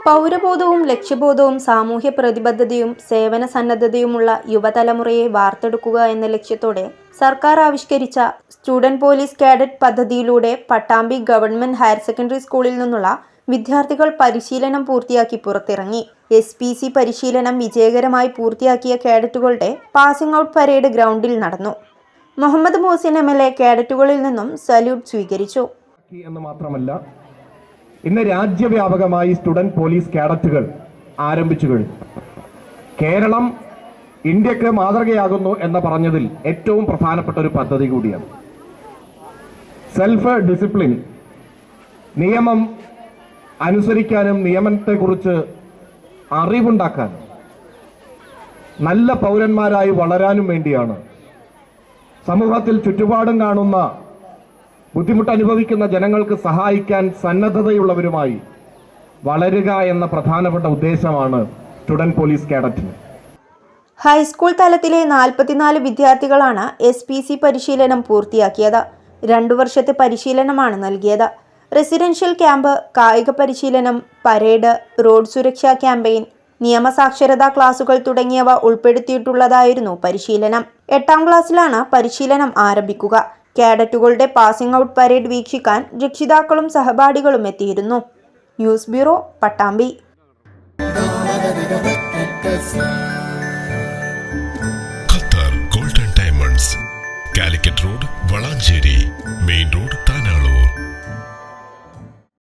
പൗരബോധവും ലക്ഷ്യബോധവും സാമൂഹ്യ പ്രതിബദ്ധതയും സേവന സന്നദ്ധതയുമുള്ള യുവതലമുറയെ വാർത്തെടുക്കുക എന്ന ലക്ഷ്യത്തോടെ സർക്കാർ ആവിഷ്കരിച്ച സ്റ്റുഡന്റ് പോലീസ് കാഡറ്റ് പദ്ധതിയിലൂടെ പട്ടാമ്പി ഗവൺമെന്റ് ഹയർ സെക്കൻഡറി സ്കൂളിൽ നിന്നുള്ള വിദ്യാർത്ഥികൾ പരിശീലനം പൂർത്തിയാക്കി പുറത്തിറങ്ങി. SPC പരിശീലനം വിജയകരമായി പൂർത്തിയാക്കിയ കാഡറ്റുകളുടെ പാസിംഗ് ഔട്ട് പരേഡ് ഗ്രൗണ്ടിൽ നടന്നു. മുഹമ്മദ് മുഹസിൻ MLA കാഡറ്റുകളിൽ നിന്നും സല്യൂട്ട് സ്വീകരിച്ചു. ഇന്ന് രാജ്യവ്യാപകമായി സ്റ്റുഡന്റ് പോലീസ് കാഡറ്റുകൾ ആരംഭിച്ചു കഴിഞ്ഞു. കേരളം ഇന്ത്യക്ക് മാതൃകയാകുന്നു എന്ന് പറഞ്ഞതിൽ ഏറ്റവും പ്രധാനപ്പെട്ട ഒരു പദ്ധതി കൂടിയാണ്. സെൽഫ് ഡിസിപ്ലിൻ, നിയമം അനുസരിക്കാനും നിയമത്തെക്കുറിച്ച് അറിവുണ്ടാക്കാനും നല്ല പൗരന്മാരായി വളരാനും വേണ്ടിയാണ് സമൂഹത്തിൽ ചുറ്റുപാടും കാണുന്ന ബുദ്ധിമുട്ട് അനുഭവിക്കുന്ന ജനങ്ങൾക്ക് സഹായിക്കാൻ സന്നദ്ധതയുള്ളവരുമായി വളരുക എന്ന പ്രധാനപ്പെട്ട ഉദ്ദേശമാണ് സ്റ്റുഡന്റ് പോലീസ് കാഡറ്റിന്. ഹൈസ്കൂൾ തലത്തിലെ 44 വിദ്യാർത്ഥികളാണ് SPC പരിശീലനം പൂർത്തിയാക്കിയത്. 2 വർഷത്തെ പരിശീലനമാണ് നൽകിയത്. റെസിഡൻഷ്യൽ ക്യാമ്പ്, കായിക പരിശീലനം, പരേഡ്, റോഡ് സുരക്ഷാ ക്യാമ്പയിൻ, നിയമസാക്ഷരതാ ക്ലാസുകൾ തുടങ്ങിയവ ഉൾപ്പെടുത്തിയിട്ടുള്ളതായിരുന്നു പരിശീലനം. 8ാം ക്ലാസ്സിലാണ് പരിശീലനം ആരംഭിക്കുക. കാഡറ്റുകളുടെ പാസിംഗ് ഔട്ട് പരേഡ് വീക്ഷിക്കാൻ രക്ഷിതാക്കളും സഹപാഠികളും എത്തിയിരുന്നു. News bureau, Pattambi. Qatar golden diamonds, Calicut road, Valanchery main road, Tanalur.